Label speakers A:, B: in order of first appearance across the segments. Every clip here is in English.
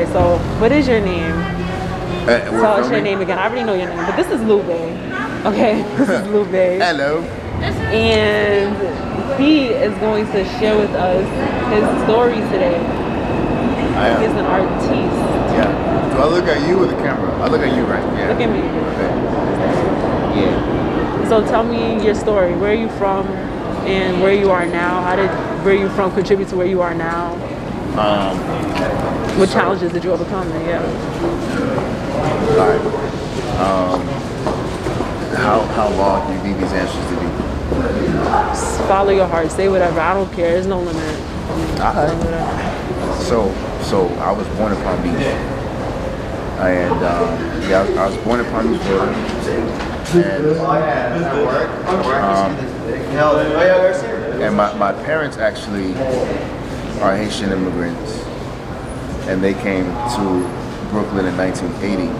A: Okay, so what is your name? Tell us your
B: filming?
A: name again. I already know your name, but this is Lubé. Okay, this is Lubé.
B: Hello.
A: And he is going to share with us his story today.
B: I am.
A: He's an artiste.
B: Yeah. Do I look at you or the camera? I look at you, right? Yeah.
A: Look at me.
B: Okay. Yeah.
A: So tell me your story. Where are you from and where you are now? How did where you from contribute to where you are now? What challenges did you overcome? Yeah.
B: All right. How long do you need these answers to be?
A: Just follow your heart. Say whatever. I don't care. There's no limit.
B: So I was born in Palm Beach, and I was born in Palm Beach, Florida, and my parents actually are Haitian immigrants, and they came to Brooklyn in 1980.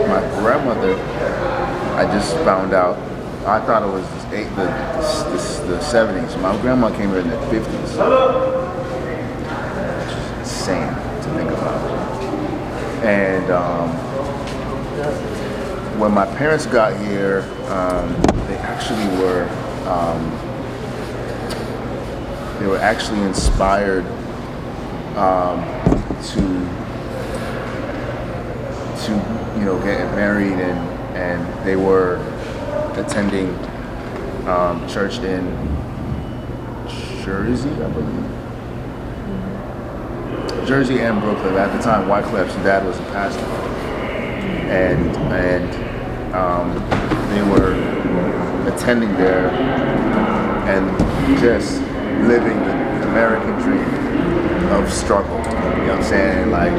B: My grandmother, I just found out, I thought it was the 70s. My grandma came here in the 50s. Insane to think about. And when my parents got here, they actually were inspired to get married, and they were attending church in Jersey, I believe. Jersey and Brooklyn. At the time, Wyclif's dad was a pastor, and they were attending there and just living the American dream of struggle. You know what I'm saying? Like,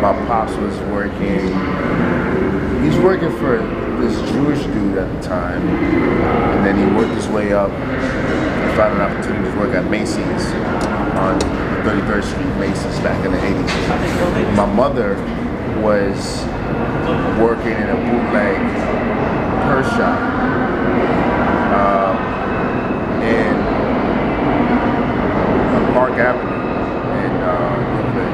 B: my pops was working. He's working for this Jewish dude at the time, and then he worked his way up. He found an opportunity to work at Macy's on 33rd Street, Macy's back in the 80s. My mother was working in a bootleg purse shop in Park Avenue in Brooklyn,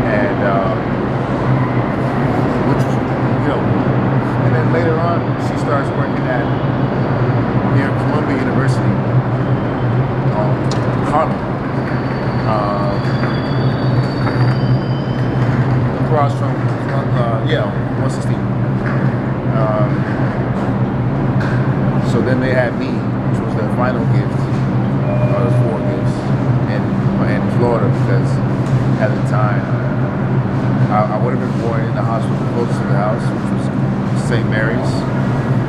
B: and and then later on she starts working at near Columbia University, Harlem, across from 116. So then they had me, which was their final gift, or 4 gifts, in Florida, because at the time I would have been born in the hospital closest to the house, which was St. Mary's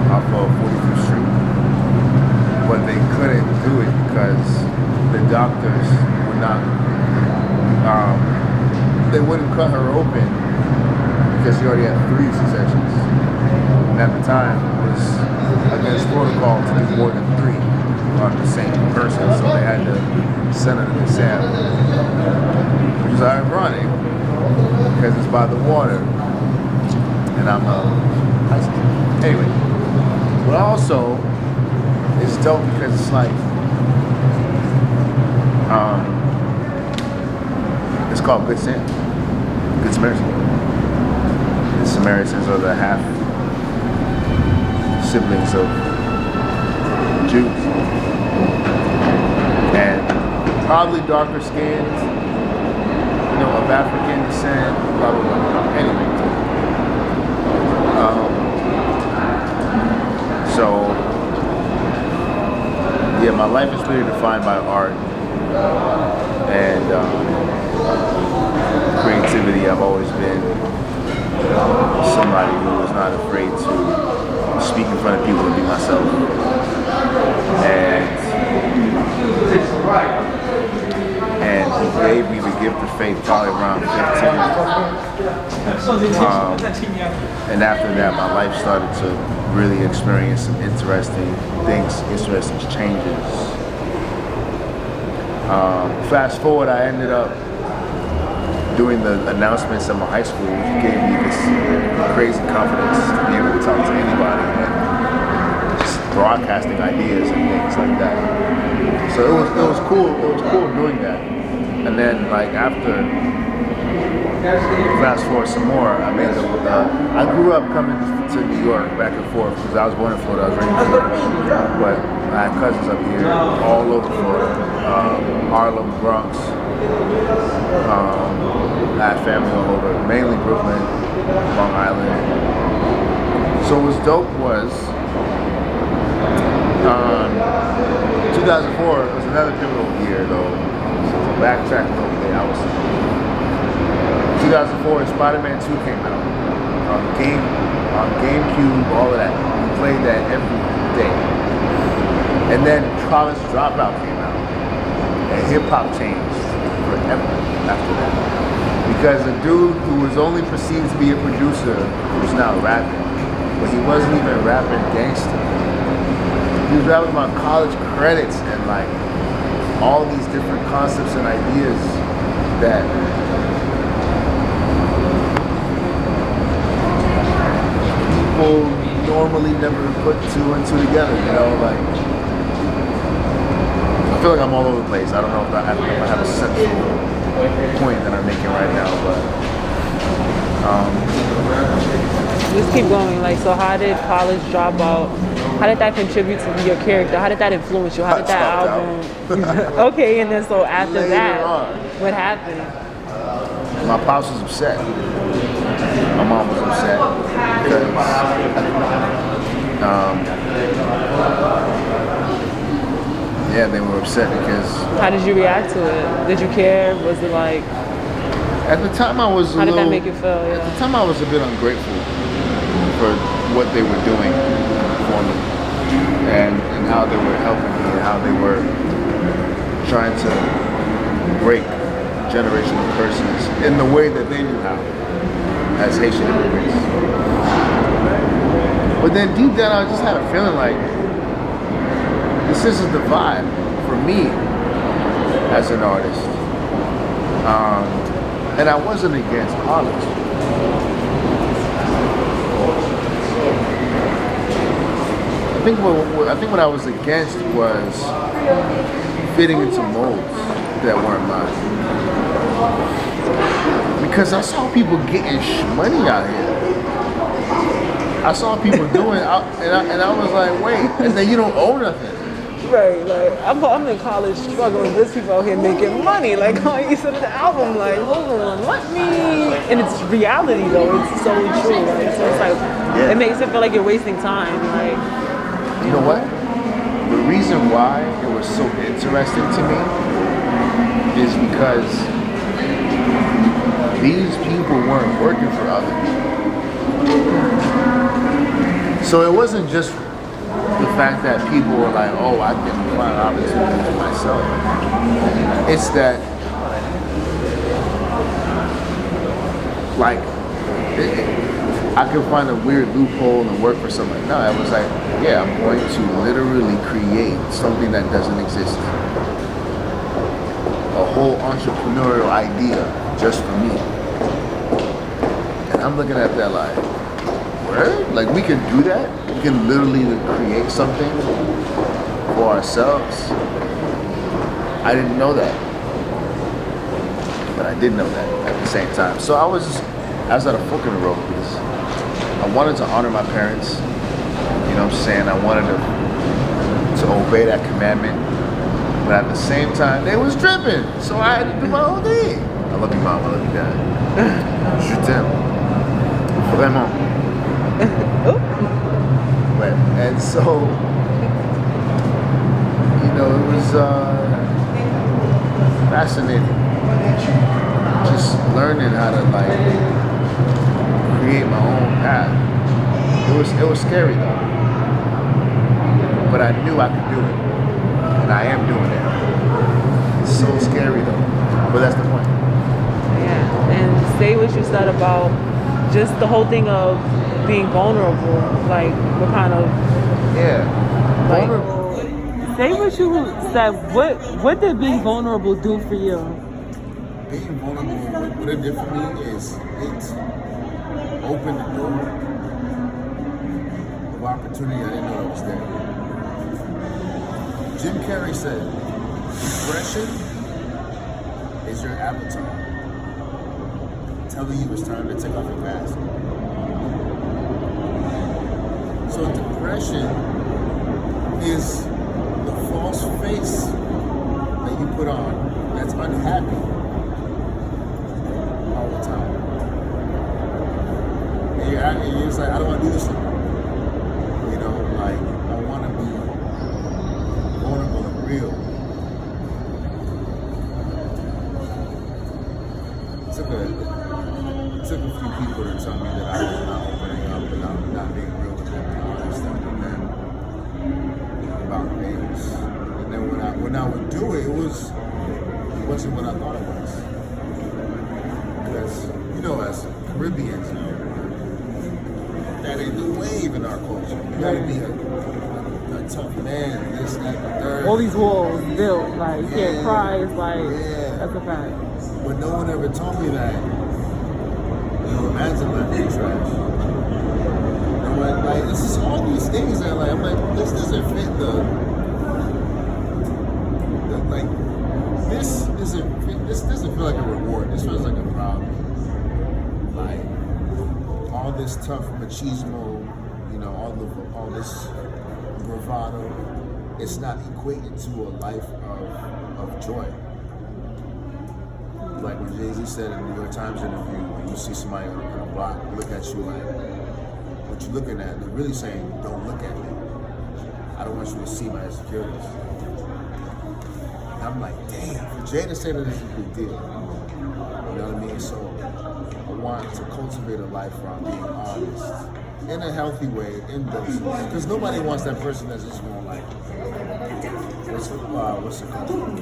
B: off of 45th Street. But they couldn't do it because the doctors would not, they wouldn't cut her open because she already had 3 C-sections. And at the time, it was against protocol to do more than 3 on the same person, so they had to send her to the Sam, which is ironic because it's by the water, and I'm high school. Anyway, but also, it's dope because it's like, it's called Good Sin, Good Samaritan. The Samaritans are the half siblings of Jews, and probably darker skinned, of African descent, blah blah blah. Anyway, so yeah, my life is really defined by art and creativity. I've always been somebody who was not afraid to speak in front of people and be myself. And he gave me the gift of faith probably around 15. And after that, my life started to really experience some interesting things, interesting changes. Fast forward, I ended up doing the announcements at my high school, which gave me this crazy confidence to be able to talk to anybody and just broadcasting ideas and things like that. So it was cool. It was cool doing that. And then like after, fast forward some more, I made I grew up coming to New York back and forth because I was born in Florida. I was raised in Florida, but I had cousins up here all over Florida, Harlem, Bronx. I had family all over, mainly Brooklyn, Long Island. So what was dope was 2004 was another pivotal year though. So backtrack a little bit. 2004, Spider-Man 2 came out on GameCube, all of that. We played that every day. And then College Dropout came out, and hip hop changed forever after that. Because a dude who was only perceived to be a producer was now rapping, but he wasn't even rapping gangster. He was rapping about college credits and like all these different concepts and ideas that people normally never put two and two together, you know, like I feel like I'm all over the place. I don't know if I have a central point that I'm making right now, but
A: just keep going. Like, so how did College Dropout, how did that contribute to your character? How did that influence you? How did that album? Okay, and then so after that, what happened?
B: My pops was upset. My mom was upset because yeah, they were upset because.
A: How did you react to it? Did you care? Was it like?
B: At the time, I was.
A: How did that make you feel? Yeah.
B: At the time, I was a bit ungrateful for what they were doing for me, and how they were helping me, and how they were trying to break generational curses in the way that they knew how, as Haitian immigrants. But then deep down, I just had a feeling like this isn't the vibe for me as an artist. And I wasn't against college. I think what I was against was fitting into molds that weren't mine. Because I saw people getting money out here. I saw people doing, and I was like, wait, and then you don't own nothing.
A: Right, like I'm in college struggling. There's people out here making money. Like on each of the album, like hold on, let me. And it's reality though. It's so true. Like so, it's like it makes it feel like you're wasting time. Like
B: you know what? The reason why it was so interesting to me is because these people weren't working for other people. So it wasn't just the fact that people were like, oh, I can find opportunity for myself. It's that, like, I could find a weird loophole and work for somebody. No, I was like, yeah, I'm going to literally create something that doesn't exist. A whole entrepreneurial idea just for me. And I'm looking at that like, word? Like we can do that? We can literally create something for ourselves? I didn't know that. But I did know that at the same time. So I was at a fork in the road because I wanted to honor my parents. You know what I'm saying? I wanted to obey that commandment. But at the same time, they was tripping. So I had to do my own thing. I love you, Mom. I love you, Dad. Je t'aime. Vraiment. And so, you know, it was fascinating. Just learning how to like create my own path. It was scary though, but I knew I could do it, and I am doing it. It's so scary though, but that's the point.
A: Yeah, and say what you said about just the whole thing of being vulnerable, like what kind of vulnerable. Say what you said. What did being vulnerable do for you?
B: Being vulnerable, what it did for me is it opened the door of opportunity I didn't know that was there. Jim Carrey said, depression is your avatar telling you it's time to take off your mask. So depression is the false face that you put on that's unhappy all the time. And you're just like, I don't want to do this anymore. You know, like, I want to be vulnerable and real. It took a few people to tell me that I was not opening up and not being real with them and honest with them about things. And then when I would do it, it wasn't what I thought it was. Because, you know, as Caribbeans, that ain't the wave in our culture. You gotta be a tough man, this, that, the third.
A: All these walls built, like, you can't cry, it's like, that's a fact.
B: But no one ever told me that. You know, imagine my being trash. And like, this is all these things that, like, I'm like, this doesn't fit this doesn't feel like a reward. This feels like a problem. Like, all this tough machismo, you know, all this bravado, it's not equated to a life of joy. Like when Jay-Z said in the New York Times interview, when you see somebody on a block look at you like, what you looking at, they're really saying, don't look at me. I don't want you to see my insecurities. And I'm like, damn, for Jay to say that is a big deal. You know what I mean? So I want to cultivate a life where I'm being honest in a healthy way, in doses. Because nobody wants that person that's just going like, what's it called?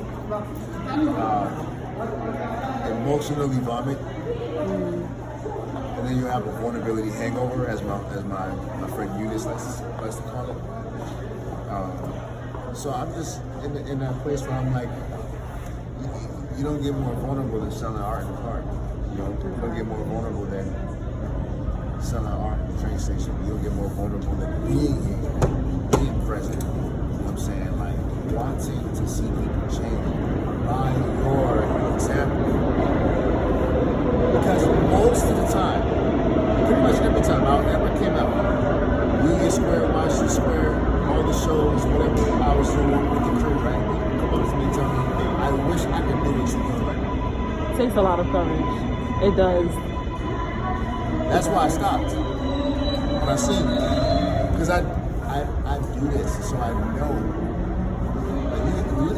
B: Emotionally vomit, and then you have a vulnerability hangover, as my friend Eunice likes to call it. So I'm just in that place where I'm like, you don't get more vulnerable than selling art in the park. You don't get more vulnerable than selling art in the train station. You don't get more vulnerable than being present. You know what I'm saying? Like, wanting to see people change by your example. Because most of the time, pretty much every time I ever came out, Union Square, Washington Square, all the shows, whatever I was doing with the crew, right? They come up to me and tell me, I wish I could do what you're doing right now.
A: It takes a lot of courage. It does.
B: That's why I stopped. When I seen it. Because I do this, so I know.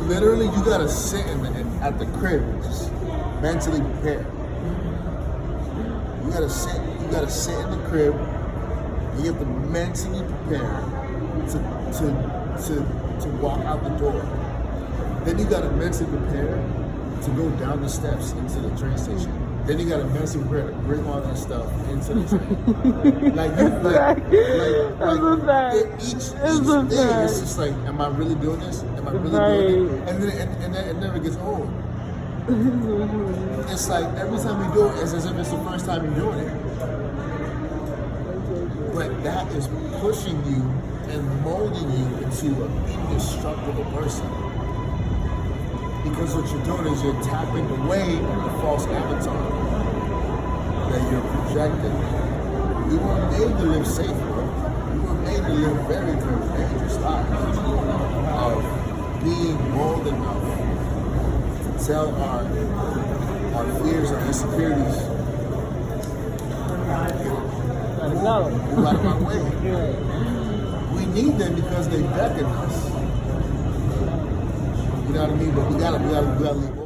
B: Literally, you gotta sit at the crib, just mentally prepare. You gotta sit in the crib, and you have to mentally prepare to walk out the door. Then you gotta mentally prepare to go down the steps into the train station. Then you gotta mentally prepare to bring all that stuff into the train. Each day, it's just like, am I really doing this? Am I really doing it? And then it never gets old. It's like every time you do it, it's as if it's the first time you're doing it. But that is pushing you and molding you into an indestructible person. Because what you're doing is you're tapping away the false avatar that you're projecting. You were made to live safe, bro. You were made to live very, very dangerous lives of being bold enough to tell our fears and insecurities. Move out of my way. We need them because they beckon us. You know what I mean? But we gotta leave.